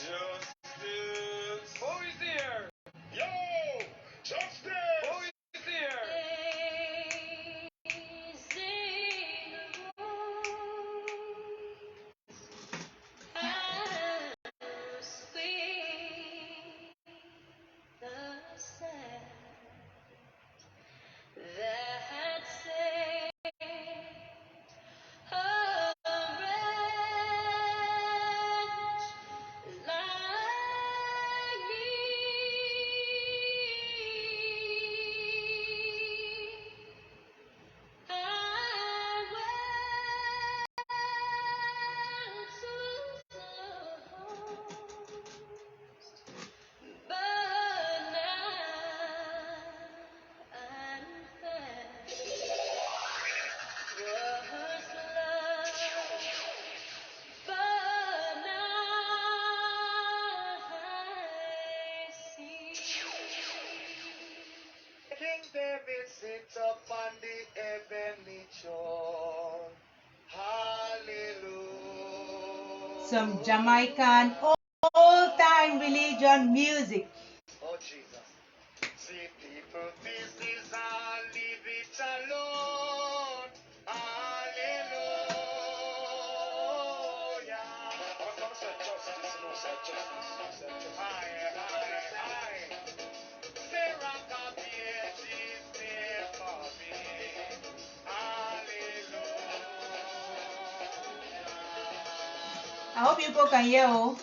Justice. Who is here? Yo! Justice! Who is here? King David sits upon the heavenly throne. Hallelujah. Some Jamaican old-time religion music. Oh, Jesus. See, people, this is our leave it alone. Hallelujah. What comes to justice? No, sir, justice. No, sir, justice. Aye, aye, aye. The rock of ages is there for me. Hallelujah. I hope you people can hear. Oh.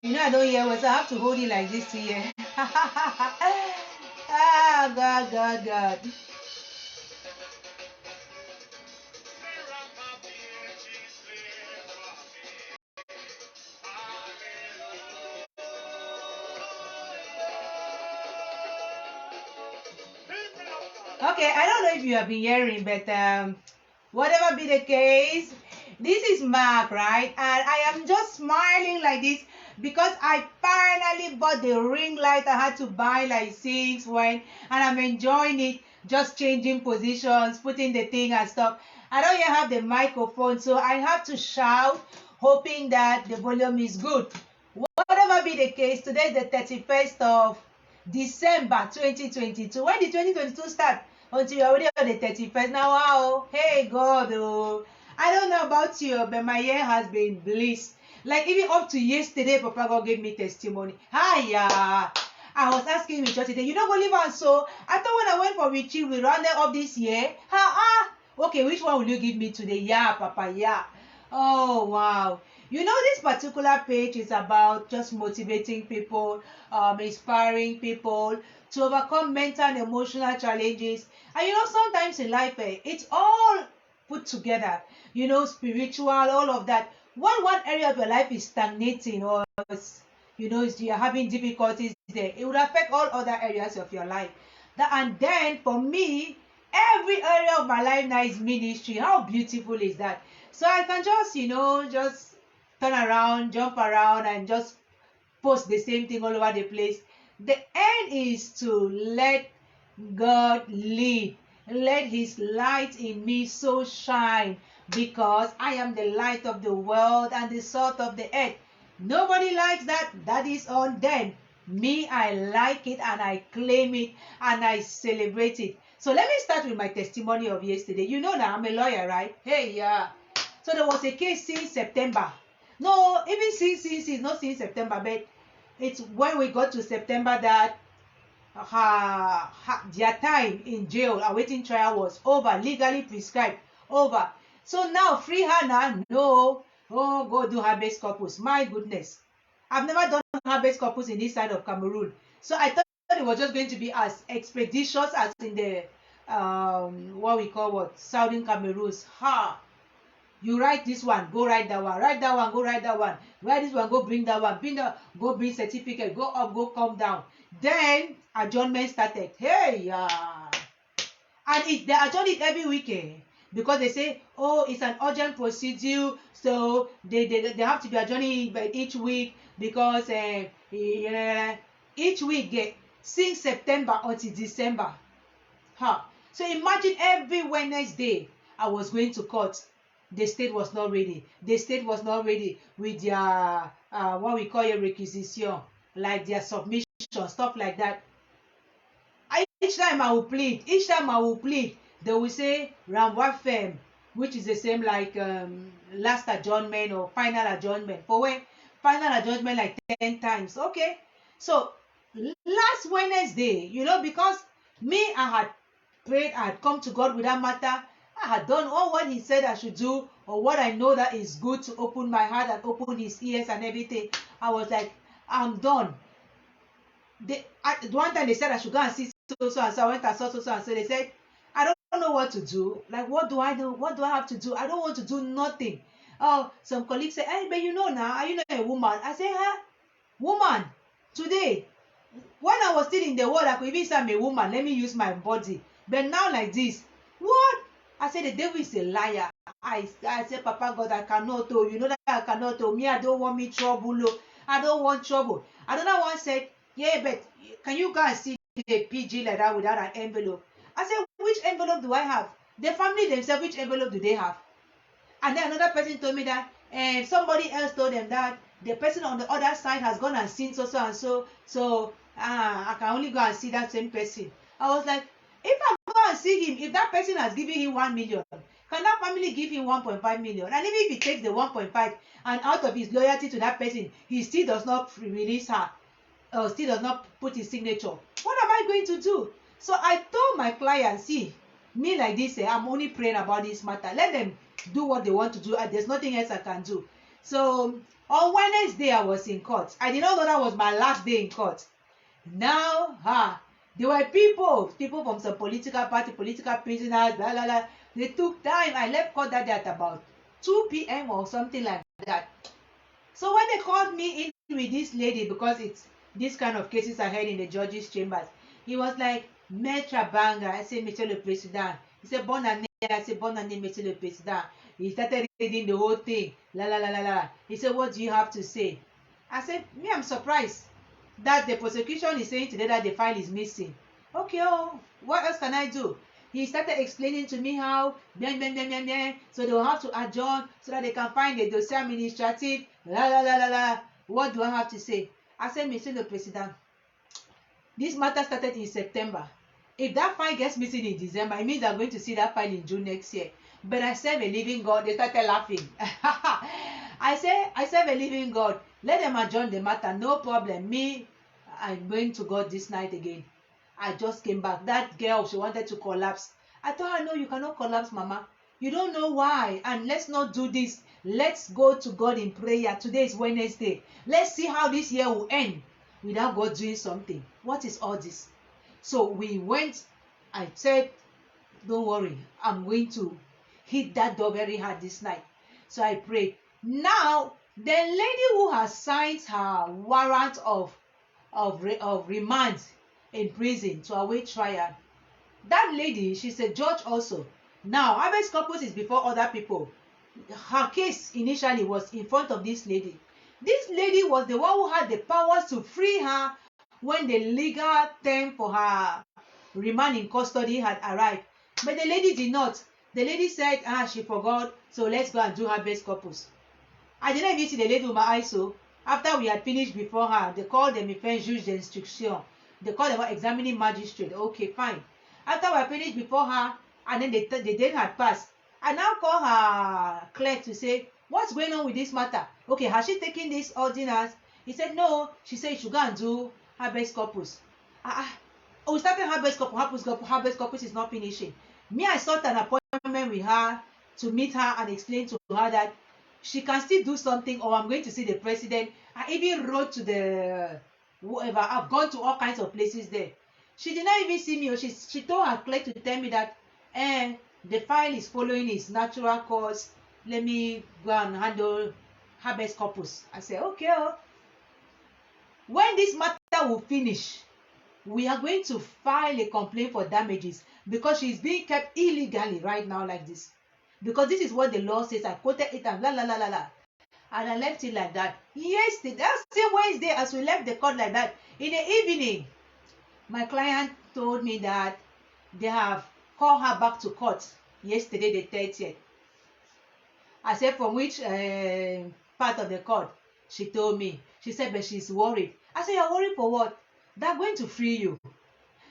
You know I don't hear words, so I have to hold it like this to hear. Ah, God, God, God. Okay, I don't know if you have been hearing, but whatever be the case, this is Mark, right? And I am just smiling like this because I finally bought the ring light I had to buy like 6 when, and I'm enjoying it, just changing positions, putting the thing and stuff. I don't even have the microphone, so I have to shout, hoping that the volume is good. Whatever be the case, today is the 31st of December 2022. When did 2022 start? Until you're already on the 31st. Now, wow. Hey, God. Oh. I don't know about you, but my year has been bliss. Like, even up to yesterday, Papa God gave me testimony. Hiya. I was asking with church today, you don't believe us? So, I thought when I went for retreat, we rounded up this year. Okay, which one will you give me today? Yeah, Papa, yeah. Oh, wow. You know, this particular page is about just motivating people, inspiring people to overcome mental and emotional challenges. And you know, sometimes in life, it's all put together. You know, spiritual, all of that. When one area of your life is stagnating or, you're having difficulties there, it would affect all other areas of your life. And then, for me, every area of my life now is ministry. How beautiful is that? So I can just, just turn around, jump around, and just post the same thing all over the place. The end is to let God lead. Let His light in me so shine, because I am the light of the world and the salt of the earth. Nobody likes that. That is on them. Me, I like it and I claim it and I celebrate it. So let me start with my testimony of yesterday. You know that I'm a lawyer, right? Hey, yeah. So there was a case since September. No, even since not since September, but it's when we got to September that their time in jail awaiting trial was over, legally prescribed, over. So now free her now? No. Oh, go do habeas corpus. My goodness. I've never done habeas corpus in this side of Cameroon. So I thought it was just going to be as expeditious as in the what we call what Southern Cameroons. You write this one, go write that one, write that one, go write that one, write this one, go bring that one, go bring certificate, go up, go come down. Then adjournment started. Hey, and they adjourn it every weekend because they say, oh, it's an urgent procedure, so they have to be adjourning by each week because each week since September until December. So imagine every Wednesday I was going to court. The state was not ready. The state was not ready with their what we call a requisition, like their submission, stuff like that. Each time I will plead, they will say renvoi ferme, which is the same like last adjournment or final adjournment. For when final adjournment like 10 times. Okay. So last Wednesday, because me, I had prayed, I had come to God with that matter. I had done all what he said I should do, or what I know that is good to open my heart and open his ears and everything. I was like, I'm done. One time they said I should go and see so and so. I went and saw so and so. They said, I don't know what to do. Like, what do I do? What do I have to do? I don't want to do nothing. Oh, some colleagues say, hey, but now, are you not a woman? I say, woman, today, when I was still in the world, I could even say I'm a woman. Let me use my body. But now like this, what? I said, the devil is a liar. I said, Papa God, I cannot. You know that I cannot. Me, I don't want me trouble. I don't want trouble. Another one said, yeah, but can you go and see the PG like that without an envelope? I said, which envelope do I have? The family themselves, which envelope do they have? And then another person told me that, and somebody else told them that the person on the other side has gone and seen so and so. So I can only go and see that same person. I was like, if I go and see him, if that person has given him 1 million, can that family give him 1.5 million? And even if he takes the 1.5 and out of his loyalty to that person, he still does not release her, or still does not put his signature, what am I going to do? So I told my client, see, me like this, I'm only praying about this matter. Let them do what they want to do. There's nothing else I can do. So on Wednesday, I was in court. I did not know that was my last day in court. Now, there were people from some political party, political prisoners, blah, blah, blah. They took time. I left court that day at about 2 p.m. or something like that. So when they called me in with this lady, because it's this kind of cases I heard in the judges' chambers, he was like, Maître Abanga. I said, Monsieur le Président. He said, bonne année. I said, bonne année, Monsieur le Président. He started reading the whole thing. La, la, la, la, la. He said, what do you have to say? I said, me, I'm surprised that the prosecution is saying today that the file is missing. Okay, what else can I do? He started explaining to me how, so they will have to adjourn so that they can find the dossier administrative, la, la, la, la, la. What do I have to say? I said, Monsieur le Président, this matter started in September. If that file gets missing in December, it means I'm going to see that file in June next year. But I serve a living God. They started laughing. I serve a living God. Let them adjourn the matter. No problem. Me, I'm going to God this night again. I just came back. That girl, she wanted to collapse. I told her, no, you cannot collapse, Mama. You don't know why. And let's not do this. Let's go to God in prayer. Today is Wednesday. Let's see how this year will end without God doing something. What is all this? So we went. I said, don't worry. I'm going to hit that door very hard this night. So I prayed. Now, the lady who has signed her warrant of remand in prison to await trial, that lady, she's a judge also. Now, habeas corpus is before other people. Her case initially was in front of this lady. This lady was the one who had the powers to free her when the legal term for her remand in custody had arrived. But the lady did not. The lady said, she forgot, so let's go and do habeas corpus. I didn't even see the lady with my eyes, so After we had finished before her, they called them in French juge d'instruction. They called them examining magistrate. Okay, fine. After we had finished before her, and then the date had passed, I now call her clerk to say, what's going on with this matter? Okay, has she taken this ordinance? He said, no. She said, you should go and do habeas corpus. We started habeas corpus is not finishing. Me, I sought an appointment with her to meet her and explain to her that she can still do something, or I'm going to see the president. I even wrote to the whoever. I've gone to all kinds of places there. She did not even see me, or she told her clerk to tell me that the file is following its natural course. Let me go and handle habeas corpus. I said, okay. When this matter will finish, we are going to file a complaint for damages because she's being kept illegally right now like this. Because this is what the law says. I quoted it and la la la la la. And I left it like that. Yesterday, that same Wednesday, as we left the court like that, in the evening, my client told me that they have called her back to court yesterday, the 30th. I said, from which part of the court? She told me. She said, but she's worried. I said, you're worried for what? They're going to free you.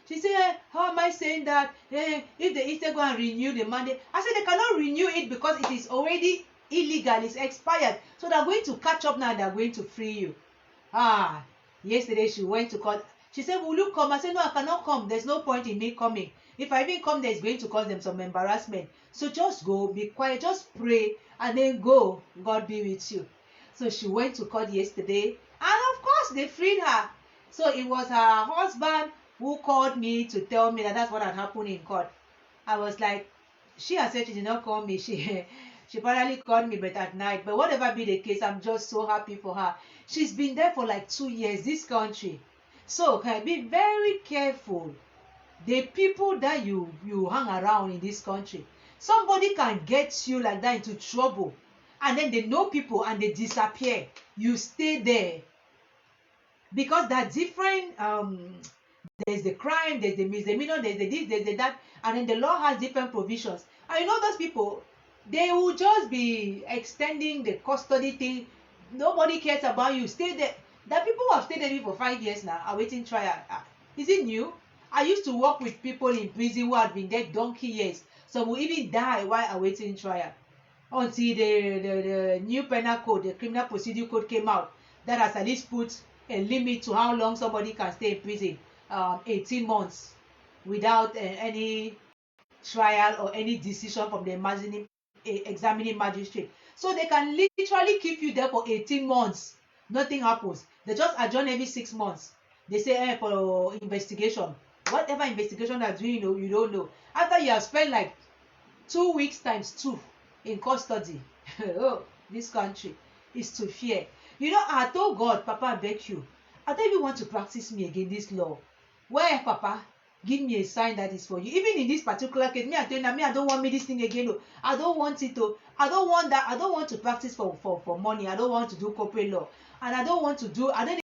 She said, how am I saying that? If they instead go and renew the mandate. I said, they cannot renew it because it is already illegal. It's expired. So they're going to catch up now and they're going to free you. Yesterday she went to court. She said, will you come? I said, no, I cannot come. There's no point in me coming. If I even come, there's going to cause them some embarrassment. So just go, be quiet, just pray, and then go. God be with you. So she went to court yesterday, and of course they freed her. So it was her husband who called me to tell me that that's what had happened in court. I was like, she has said she did not call me. She probably called me, but at night. But whatever be the case, I'm just so happy for her. She's been there for like 2 years, this country. So be very careful. The people that you hang around in this country, somebody can get you like that into trouble, and then they know people and they disappear. You stay there because they're different. There's the crime, there's the misdemeanor, there's the this, there's the that, and then the law has different provisions. And you know those people, they will just be extending the custody thing. Nobody cares about you. Stay there. There are people who have stayed there for 5 years now, awaiting trial. Is it new? I used to work with people in prison who had been there donkey years. Some will even die while awaiting trial. Until the new penal code, the criminal procedure code came out, that has at least put a limit to how long somebody can stay in prison. 18 months without any trial or any decision from the examining magistrate. So they can literally keep you there for 18 months. Nothing happens. They just adjourn every 6 months. They say for investigation. Whatever investigation they're doing, you don't know. After you have spent like 2 weeks times 2 in custody. Oh, this country is to fear. You know, I told God, Papa, I beg you, I don't even want to practice me again this law. Where, Papa? Give me a sign that is for you. Even in this particular case, I tell you, I don't want me this thing again. I don't want it to. I don't want that. I don't want to practice for money. I don't want to do corporate law. And I don't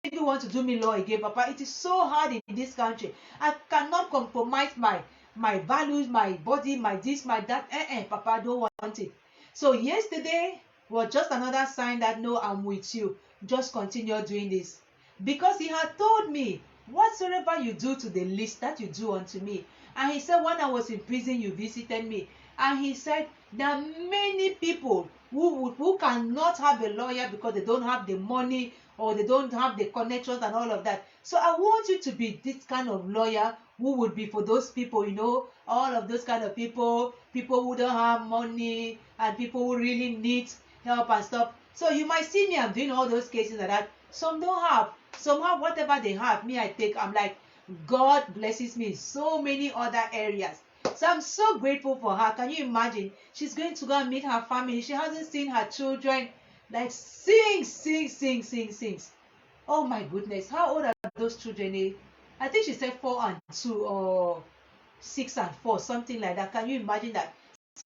even want to do me law again, Papa. It is so hard in this country. I cannot compromise my values, my body, my this, my that. Papa, I don't want it. So yesterday was just another sign that no, I'm with you. Just continue doing this. Because he had told me, whatsoever you do to the least, that you do unto me. And he said, when I was in prison, you visited me. And he said, there are many people who cannot have a lawyer because they don't have the money or they don't have the connections and all of that. So I want you to be this kind of lawyer who would be for those people, all of those kind of people who don't have money and people who really need help and stuff. So you might see me, I'm doing all those cases like that. Some don't have. Some have whatever they have. Me, I take. I'm like, God blesses me in so many other areas. So I'm so grateful for her. Can you imagine? She's going to go and meet her family. She hasn't seen her children. Like, sings. Oh my goodness. How old are those children? I think she said 4 and 2 or 6 and 4, something like that. Can you imagine that?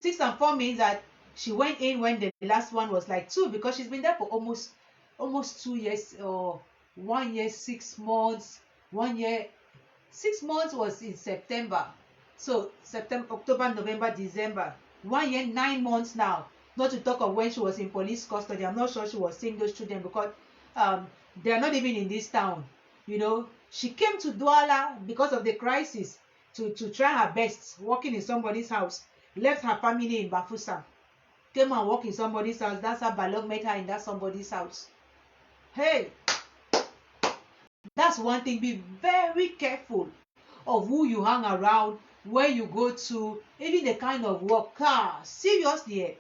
6 and 4 means that she went in when the last one was like 2, because she's been there for almost 2 years, or 1 year 6 months. 1 year 6 months was in September. So September, October, November, December. 1 year 9 months now. Not to talk of when she was in police custody. I'm not sure she was seeing those children because they are not even in this town. She came to Douala because of the crisis to try her best, working in somebody's house. Left her family in Bafusa, came and work in somebody's house. That's how Balog met her in that somebody's house. Hey, that's one thing. Be very careful of who you hang around, where you go to, even the kind of work. Seriously.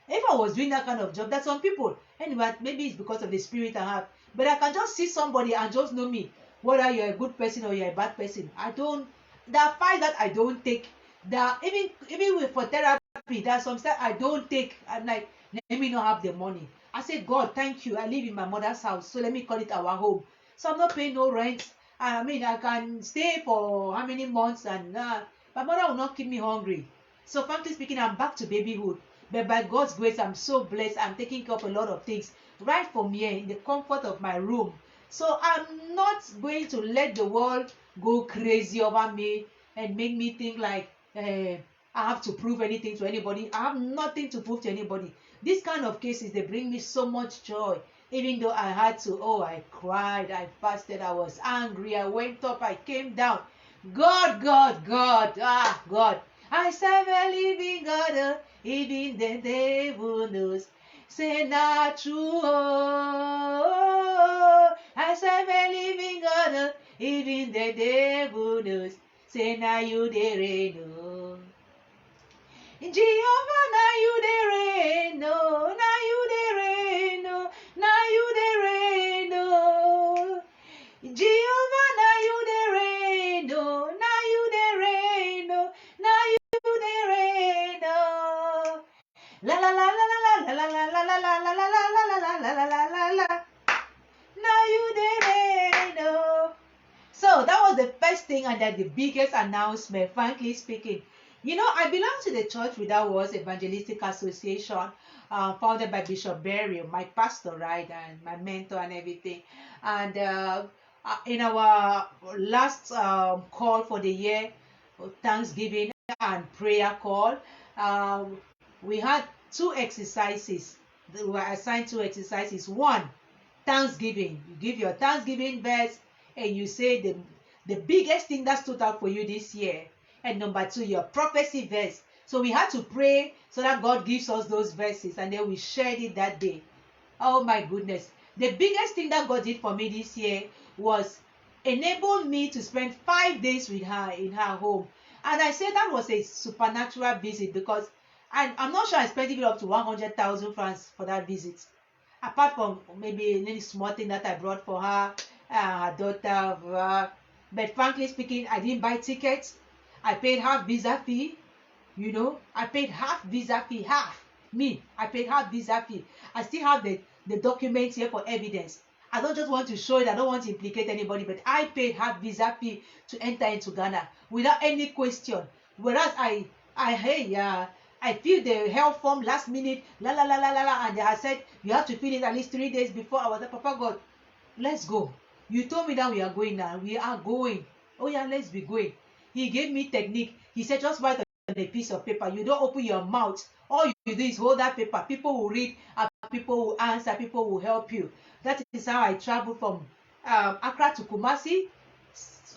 If I was doing that kind of job, there's some people, anyway, maybe it's because of the spirit I have, but I can just see somebody and just know me, whether you're a good person or you're a bad person. There are fights that I don't take. Even for therapy, there's some stuff I don't take. I'm like, let me not have the money. I say, God, thank you. I live in my mother's house, so let me call it our home. So I'm not paying no rent. I can stay for how many months, and my mother will not keep me hungry. So frankly speaking, I'm back to babyhood. But by God's grace, I'm so blessed. I'm taking care of a lot of things right from here in the comfort of my room. So I'm not going to let the world go crazy over me and make me think like I have to prove anything to anybody. I have nothing to prove to anybody. These kind of cases, they bring me so much joy. Even though I had to, I cried, I fasted, I was angry, I went up, I came down. God, God. I serve a living God, even the devil knows. Say not true. I serve a living God, even the devil knows. Say now you there know. Jehovah, now you there know. Now you there know. Now you there know. Jehovah, now you there know. Now you there know. Now you there know. La la la la la la la la la la la la la la la la la la la. Now you there know. So that was the first thing, and that the biggest announcement, frankly speaking. I belong to the Church Without Walls Evangelistic Association, founded by Bishop Berry, my pastor, right, and my mentor and everything. And in our last call for the year, Thanksgiving and prayer call, we had 2 exercises. We were assigned 2 exercises. One, Thanksgiving. You give your Thanksgiving verse and you say the biggest thing that stood out for you this year. And number 2, your prophecy verse. So we had to pray so that God gives us those verses, and then we shared it that day. Oh my goodness. The biggest thing that God did for me this year was enable me to spend 5 days with her in her home. And I said that was a supernatural visit, because I'm not sure I spent even up to 100,000 francs for that visit. Apart from maybe any small thing that I brought for her, her daughter. But frankly speaking, I didn't buy tickets. I paid half visa fee. I paid half visa fee. I paid half visa fee. I still have the documents here for evidence. I don't just want to show it. I don't want to implicate anybody, but I paid half visa fee to enter into Ghana without any question. Whereas I filled the health form last minute, and they had said you have to fill it at least 3 days before. I was like, Papa God, let's go. You told me that we are going now. We are going. Oh yeah, let's be going. He gave me technique. He said, just write on a piece of paper. You don't open your mouth. All you do is hold that paper. People will read, people will answer, people will help you. That is how I traveled from Accra to Kumasi.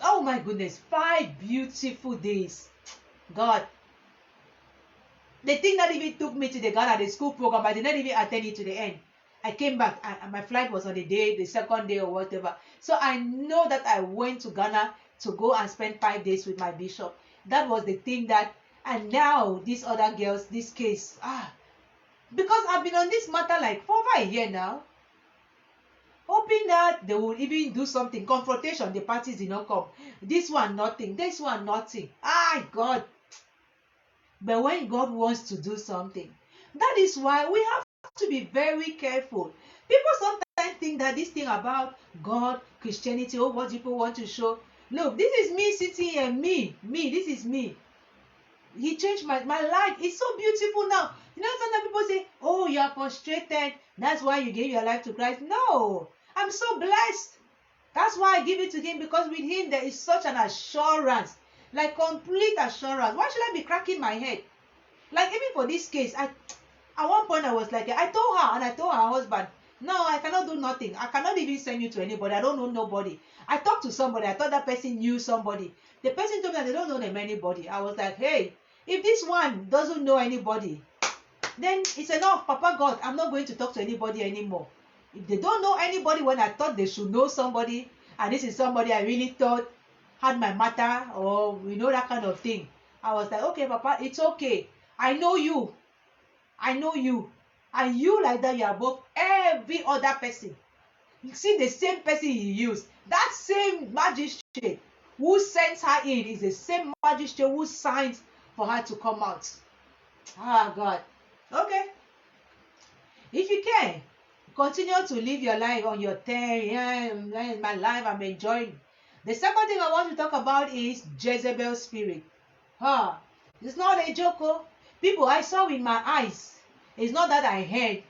Oh my goodness, 5 beautiful days. God. The thing that even took me to the Ghana, the school program, I did not even attend it to the end. I came back and my flight was on the second day or whatever. So I know that I went to Ghana to go and spend 5 days with my bishop. That was the thing and now these other girls, this case, because I've been on this matter like for over a year now, hoping that they will even do something. Confrontation, the parties did not come. This one, nothing. This one, nothing. God. But when God wants to do something, that is why we have to be very careful. People sometimes think that this thing about God, Christianity, what people want to show. Look, this is me sitting here, me, this is me. He changed my life. It's so beautiful now. Sometimes people say, oh, you are frustrated. That's why you gave your life to Christ. No, I'm so blessed. That's why I give it to him, because with him there is such an assurance, like complete assurance. Why should I be cracking my head? Like even for this case, at one point I was like, I told her and I told her husband, No, I cannot do nothing. I cannot even send you to anybody. I don't know nobody. I talked to somebody. I thought that person knew somebody. The person told me that they don't know them anybody. I was like, hey, if this one doesn't know anybody, then it's enough. Papa God, I'm not going to talk to anybody anymore. If they don't know anybody when I thought they should know somebody, and this is somebody I really thought had my matter, or that kind of thing, I was like, okay, Papa, it's okay. I know you. I know you. And you like that, you're above every other person. You see the same person you use. That same magistrate who sends her in is the same magistrate who signs for her to come out. Ah, God. Okay. If you can, continue to live your life on your term. Yeah, my life, I'm enjoying. The second thing I want to talk about is Jezebel spirit. It's not a joke. People, I saw with my eyes. It's not that I heard.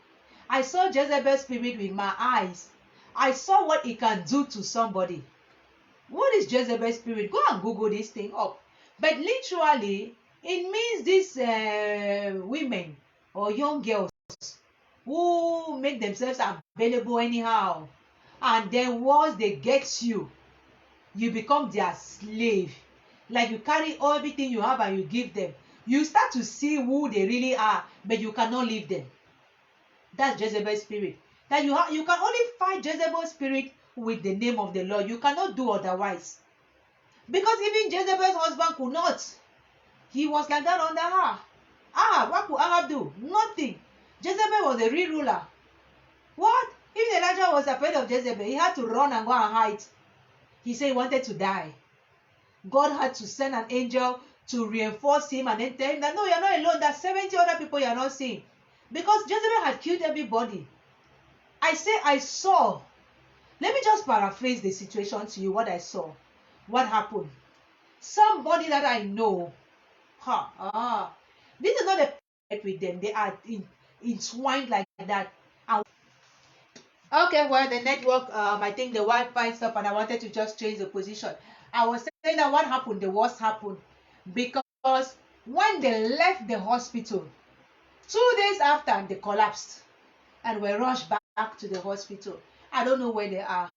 I saw Jezebel spirit with my eyes. I saw what it can do to somebody. What is Jezebel spirit? Go and Google this thing up. But literally, it means these women or young girls who make themselves available anyhow. And then once they get you, you become their slave. Like you carry everything you have and you give them. You start to see who they really are, but you cannot leave them. That's Jezebel spirit. That you can only fight Jezebel spirit with the name of the Lord. You cannot do otherwise. Because even Jezebel's husband could not. He was like that under her. What could Ahab do? Nothing. Jezebel was a real ruler. What? If Elijah was afraid of Jezebel, he had to run and go and hide. He said he wanted to die. God had to send an angel to reinforce him and then tell him that no, you're not alone. There's 70 other people you're not seeing. Because Jezebel had killed everybody. I saw. Let me just paraphrase the situation to you, what I saw. What happened? Somebody that I know. This is not a fight with them. They are entwined like that. Okay, well, the network, I think the Wi-Fi stuff, and I wanted to just change the position. I was saying that what happened, the worst happened. Because when they left the hospital, 2 days after, they collapsed and were rushed back to the hospital. I don't know where they are.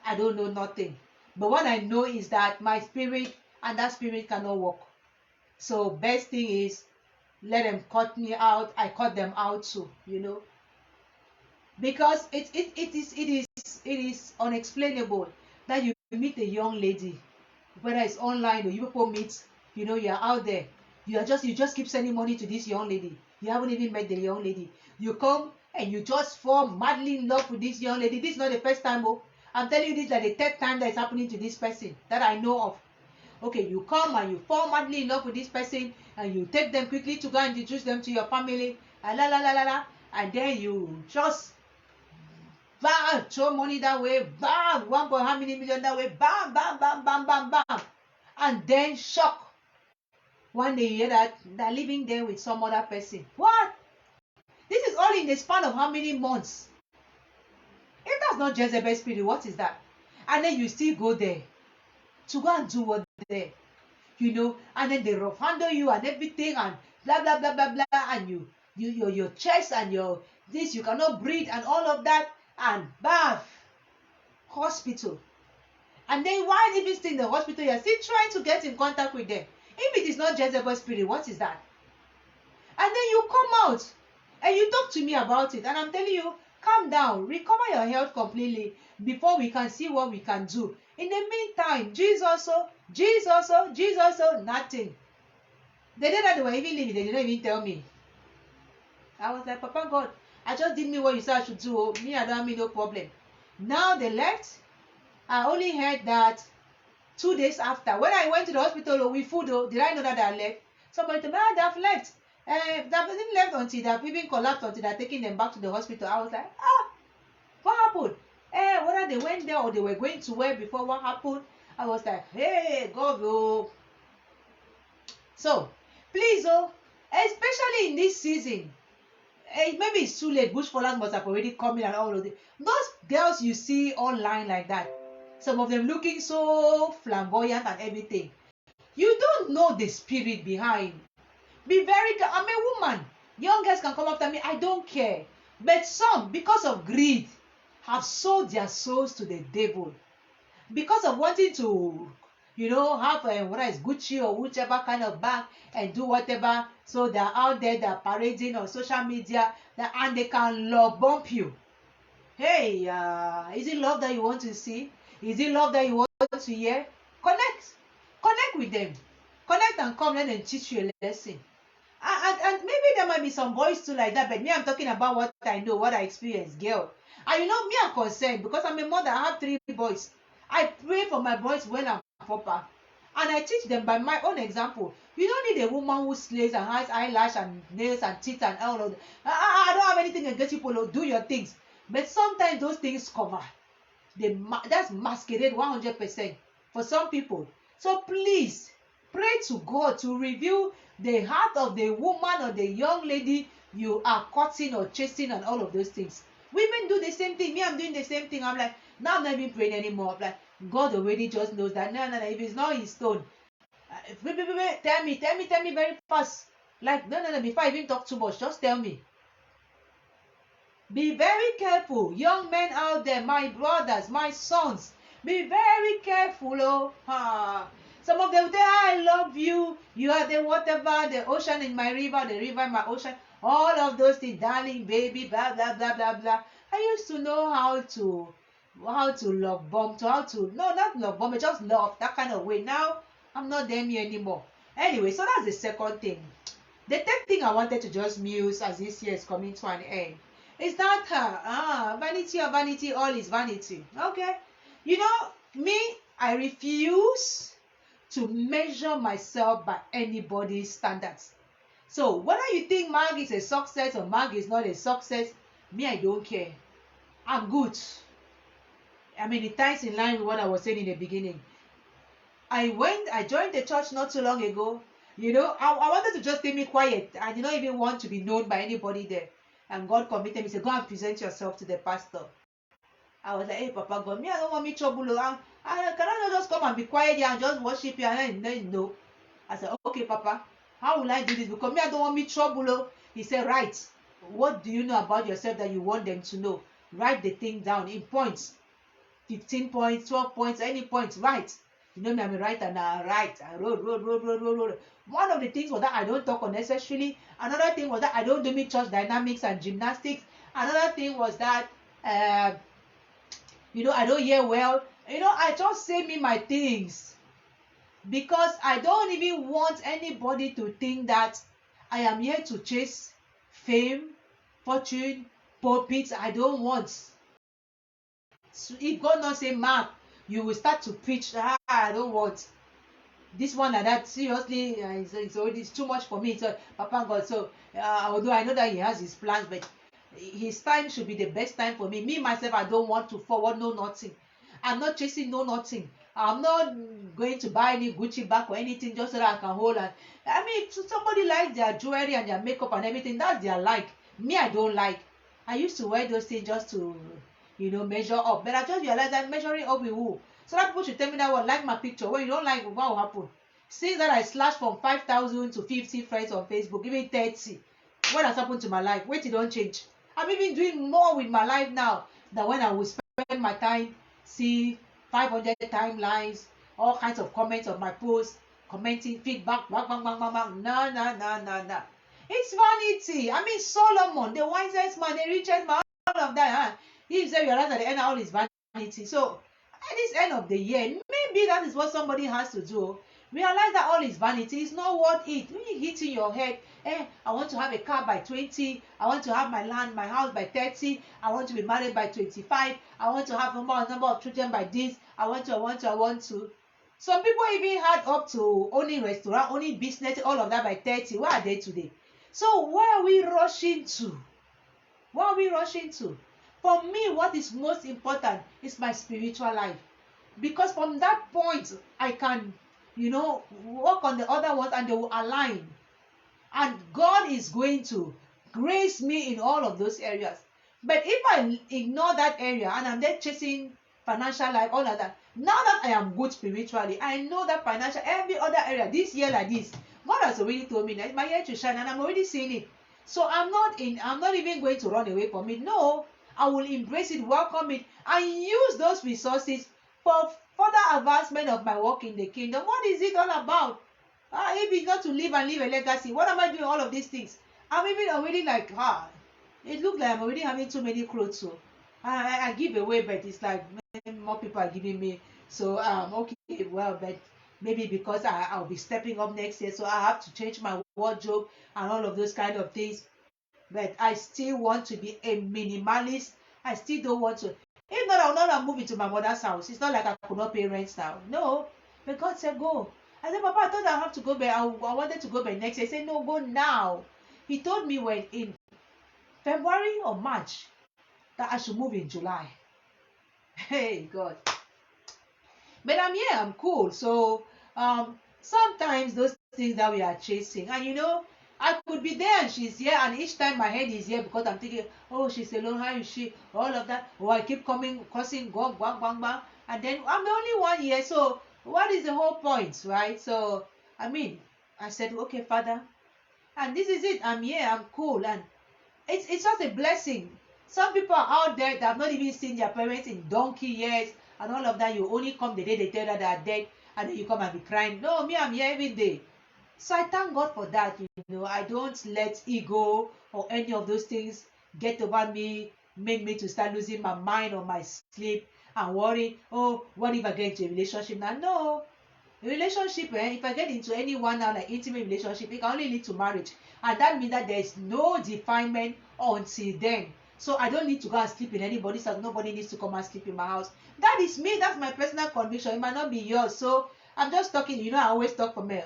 I don't know nothing. But what I know is that my spirit and that spirit cannot work. So best thing is let them cut me out. I cut them out too, because it is unexplainable that you meet a young lady, whether it's online or you people meet, you're out there, you just keep sending money to this young lady. You haven't even met the young lady. You come and you just fall madly in love with this young lady. This is not the first time. I'm telling you, this is like the third time that it's happening to this person that I know of. Okay, you come and you fall madly in love with this person and you take them quickly to go and introduce them to your family and and then you just throw money that way, bam, 1 point how many million that way, bam, bam, bam, bam, bam, bam, and then shock. One day you hear that they're living there with some other person. What? This is all in the span of how many months? If that's not Jezebel spirit, what is that? And then you still go there to go and do what there, and then they rough handle you and everything and blah blah blah blah blah, and your chest and your this, you cannot breathe and all of that, and bath, hospital. And then while even still in the hospital, you're still trying to get in contact with them. If it is not Jezebel spirit, what is that? And then you come out and you talk to me about it, and I'm telling you, calm down, recover your health completely before we can see what we can do. In the meantime, Jesus, nothing. The day that they were even leaving, they didn't even tell me. I was like, Papa God, I just did me what you said I should do. Me, I don't have me no problem. Now they left. I only heard that 2 days after. When I went to the hospital with food, did I know that they left? Somebody told me, they have left. They haven't left until they have even collapsed, until they're taking them back to the hospital. I was like, what happened? Whether they went there or they were going to where before, what happened? I was like, hey, God, So, please, especially in this season, maybe it's too late. Bushfallers must have already come in and all of it. Those girls you see online like that, some of them looking so flamboyant and everything, you don't know the spirit behind. Be very careful. I'm a woman. Young girls can come after me. I don't care. But some, because of greed, have sold their souls to the devil. Because of wanting to, have whether it's Gucci or whichever kind of bag and do whatever. So they're out there, they're parading on social media, and they can love bump you. Hey, is it love that you want to see? Is it love that you want to hear? Connect with them. Connect and come, let them teach you a lesson. And maybe there might be some boys too like that, but me, I'm talking about what I know, what I experienced, girl. And me, I'm concerned because I'm a mother. I have 3 boys. I pray for my boys when I'm proper, and I teach them by my own example. You don't need a woman who slays and has eyelash and nails and teeth and all of that. I don't have anything against you, Polo. Do your things, but sometimes those things cover. That's masquerade 100% for some people. So please pray to God to reveal the heart of the woman or the young lady you are courting or chasing and all of those things. Women do the same thing. Me, I'm doing the same thing. I'm like, now I'm not even praying anymore. I'm like, God already just knows that. No, if it's not in stone, tell me very fast. Like, no, before I even talk too much, just tell me. Be very careful, young men out there, my brothers, my sons. Be very careful, Some of them say, I love you. You are the whatever, the ocean in my river, the river in my ocean. All of those things, darling, baby, blah, blah, blah, blah, blah. I used to know how to love bomb, no, not love bomb, but just love, that kind of way. Now, I'm not them here anymore. Anyway, so that's the second thing. The third thing I wanted to just muse as this year is coming to an end is that vanity of vanity, all is vanity. Okay. Me, I refuse to measure myself by anybody's standards. So whether you think Mag is a success or Mag is not a success, me, I don't care. I'm good. I mean, it ties in line with what I was saying in the beginning. I joined the church not too long ago. I wanted to just stay me quiet. I did not even want to be known by anybody there. And God committed me, said, go and present yourself to the pastor. I was like, hey, Papa God, me, I don't want me trouble. Can I not just come and be quiet here and just worship you? And then no. I said, okay, Papa, how will I do this? Because me, I don't want me trouble. He said, right. What do you know about yourself that you want them to know? Write the thing down in points. 15 points, 12 points, any points, right? Me, I'm a writer now. Right. I wrote. One of the things was that I don't talk unnecessarily. Another thing was that I don't do me church dynamics and gymnastics. Another thing was that, I don't hear well. I just say me my things. Because I don't even want anybody to think that I am here to chase fame, fortune, pulpits. I don't want. So if God not say, Mark, you will start to preach. I don't want this one and that. Seriously, it's too much for me. So Papa God, although I know that He has His plans, but His time should be the best time for me. Me myself, I don't want to forward no nothing. I'm not chasing no nothing. I'm not going to buy any Gucci bag or anything just so that I can hold on. I mean, somebody likes their jewelry and their makeup and everything. That's their like. Me, I don't like. I used to wear those things just to, measure up. But I just realized that measuring up with who? So that people should tell me that one, like my picture. When you don't like, what will happen? Since that I slashed from 5,000 to 50 friends on Facebook, even 30. What has happened to my life? Wait, it don't change. I'm even doing more with my life now than when I would spend my time, see 500 timelines, all kinds of comments on my posts, commenting, feedback, bang, bang, bang, bang, bang. No. It's vanity. I mean, Solomon, the wisest man, the richest man, all of that. He himself realized at the end all is vanity. So, at this end of the year, maybe that is what somebody has to do. Realize that all is vanity. It's not worth it. When you hit in your head, I want to have a car by 20. I want to have my house by 30. I want to be married by 25. I want to have a number of children by this. I want to. Some people even had up to owning restaurant, owning business, all of that by 30. Where are they today? So where are we rushing to? For me, what is most important is my spiritual life. Because from that point, I can, work on the other ones and they will align. And God is going to grace me in all of those areas. But if I ignore that area and I'm there chasing financial life, all of that, now that I am good spiritually, I know that financial, every other area, this year like this, God has already told me that my year to shine and I'm already seeing it. So I'm not even going to run away from it. No, I will embrace it, welcome it, and use those resources for further advancement of my work in the kingdom. What is it all about? If it's not to live and leave a legacy, what am I doing all of these things? I'm even already like, it looks like I'm already having too many clothes. So I give away, but it's like more people are giving me. So okay, well, but maybe because I'll be stepping up next year, so I have to change my wardrobe and all of those kind of things. But I still want to be a minimalist. I still don't want to. If not, I'll not move into my mother's house. It's not like I could not pay rent now. No, but God said go. I said, Papa, I thought I have to go back. I wanted to go back next year. He said, no, go now. He told me when in February or March that I should move in July. Hey, God. But I'm here, I'm cool. So sometimes those things that we are chasing, and I could be there and she's here, and each time my head is here because I'm thinking, oh, she's alone, how is she? All of that. Oh, I keep crossing, go, bang, bang, bang. And then I'm the only one here. So what is the whole point, right? So, I said, okay, Father, and this is it. I'm here, I'm cool. And it's just a blessing. Some people are out there that have not even seen their parents in donkey years and all of that. You only come the day they tell that they are dead, and then you come and be crying. No, me, I'm here every day. So I thank God for that. I don't let ego or any of those things get over me, make me to start losing my mind or my sleep and worry, oh, what if I get into a relationship now? No. A relationship, if I get into anyone now, like intimate relationship, it can only lead to marriage. And that means that there is no definement until then. So I don't need to go and sleep in anybody's house. Nobody needs to come and sleep in my house. That is me. That's my personal conviction. It might not be yours. So I'm just talking, I always talk from a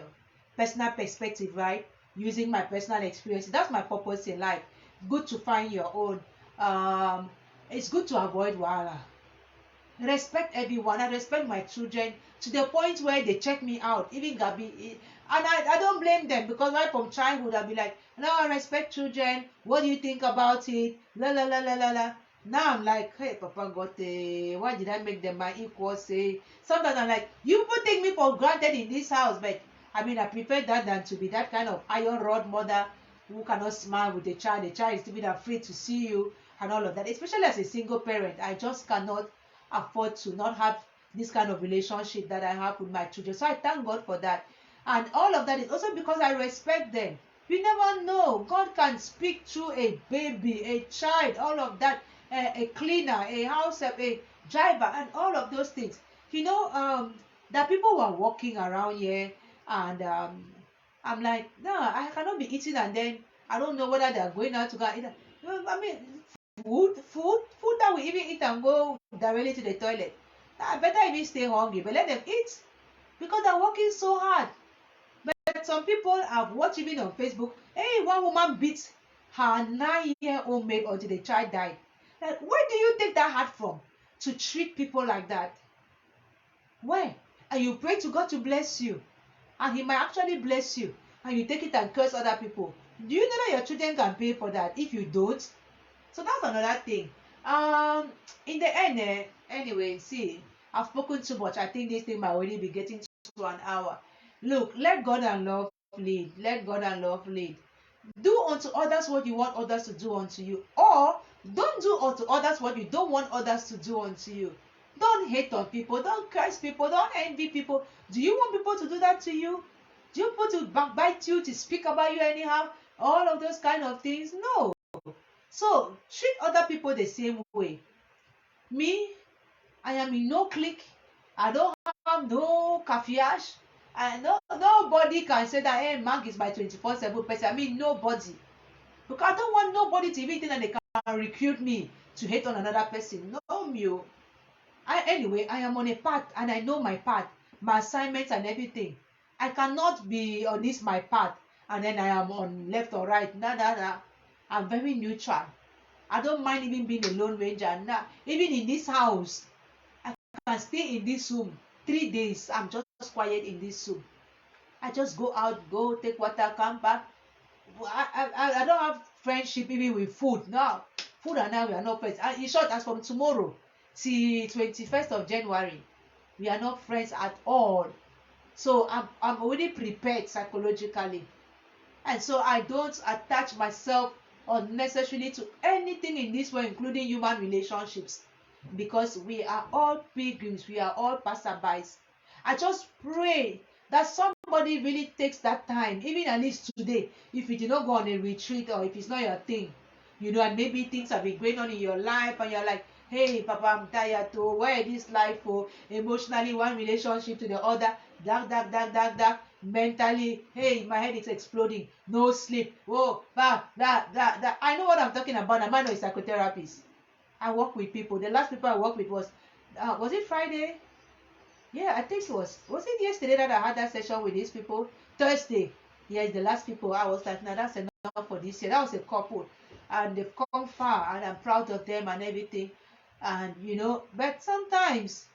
personal perspective, right? Using my personal experience. That's my purpose in life. Good to find your own. It's good to avoid wahala. Respect everyone. I respect my children to the point where they check me out. Even Gabi, and I don't blame them, because right from childhood I'll be like, no, I respect children. What do you think about it? La la la la la la. Now I'm like, hey, Papa got why did I make them my equals? Say sometimes I'm like, you people take me for granted in this house, but I prefer that than to be that kind of iron rod mother who cannot smile with the child. The child is even afraid to see you and all of that. Especially as a single parent, I just cannot afford to not have this kind of relationship that I have with my children. So I thank God for that. And all of that is also because I respect them. You never know. God can speak through a baby, a child, all of that, a cleaner, a house help, a driver, and all of those things. That people who are walking around here, and I'm like, no, I cannot be eating, and then I don't know whether they're going out to go eat. Food that we even eat and go directly to the toilet. I better even stay hungry, but let them eat, because they're working so hard. But some people have watched even on Facebook. Hey, one woman beat her 9-year-old maid until the child died. Like, where do you take that heart from to treat people like that? Where? And you pray to God to bless you, and He might actually bless you, and you take it and curse other people. Do you know that your children can pay for that if you don't? So that's another thing. In the end, anyway, see, I've spoken too much. I think this thing might already be getting to an hour. Look, let God and love lead. Let God and love lead. Do unto others what you want others to do unto you, or don't do unto others what you don't want others to do unto you. Don't hate on people. Don't curse people. Don't envy people. Do you want people to do that to you? Do you want people to backbite you, to speak about you anyhow? All of those kind of things? No. So treat other people the same way. Me, I am in no clique. I don't have no cafiage. And nobody can say that, hey, Mark is my 24/7 person. Nobody. Because I don't want nobody to even think that they can recruit me to hate on another person. No, me. Anyway, I am on a path, and I know my path, my assignments and everything. I cannot be on this my path and then I am on left or right. Nah. I'm very neutral. I don't mind even being a lone ranger. Nah. Even in this house, I can stay in this room 3 days. I'm just quiet in this room. I just go out, go take water, come back. I don't have friendship even with food. No, food and I, we are not friends. In short, as from tomorrow till 21st of January, we are not friends at all. So I'm already prepared psychologically, and so I don't attach myself unnecessarily to anything in this world, including human relationships, because we are all pilgrims, we are all passerbys. I just pray that somebody really takes that time, even at least today, if you did not go on a retreat or if it's not your thing, and maybe things have been going on in your life and you're like, hey, Papa, I'm tired to where this life for emotionally, one relationship to the other, dark, mentally, hey, my head is exploding, no sleep, oh, that. I know what I'm talking about. I'm not a psychotherapist. I work with people. The last people I worked with was it Friday? Yeah, I think it was it yesterday that I had that session with these people? Thursday. Yes, the last people. I was like, now that's enough for this year. That was a couple, and they've come far, and I'm proud of them and everything. And but sometimes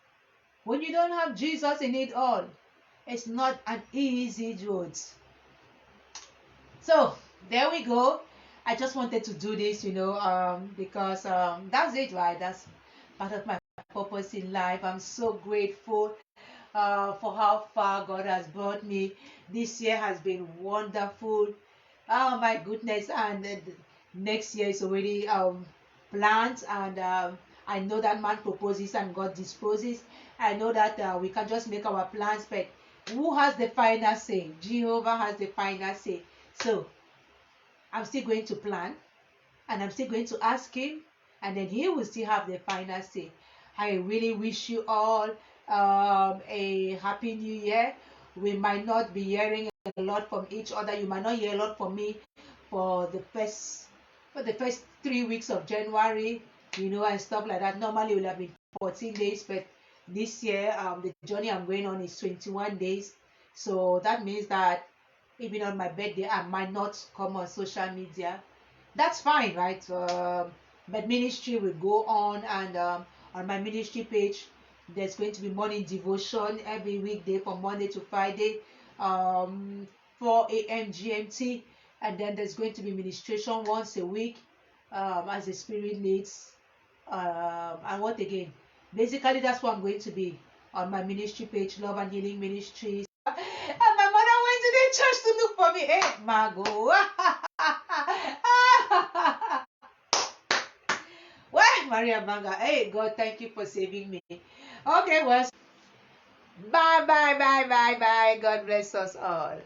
when you don't have Jesus in it all, it's not an easy road. So there we go. I just wanted to do this, because that's it, right? That's part of my purpose in life. I'm so grateful for how far God has brought me. This year has been wonderful. Oh my goodness! And next year is already planned, and I know that man proposes and God disposes. I know that we can just make our plans, but who has the final say? Jehovah has the final say. So I'm still going to plan, and I'm still going to ask him, and then he will still have the final say. I really wish you all a happy new year. We might not be hearing a lot from each other. You might not hear a lot from me for the first 3 weeks of January, and stuff like that. Normally it would have been 14 days, but this year the journey I'm going on is 21 days. So that means that even on my birthday I might not come on social media. That's fine, right? But ministry will go on, and on my ministry page there's going to be morning devotion every weekday from Monday to Friday, 4 a.m. GMT, and then there's going to be ministration once a week, as the Spirit leads. And what again? Basically, that's what I'm going to be on my ministry page, Love and Healing Ministries. And my mother went to the church to look for me. Hey, Margot. Well, Maria Abanga. Hey, God, thank you for saving me. Okay, well, bye. God bless us all.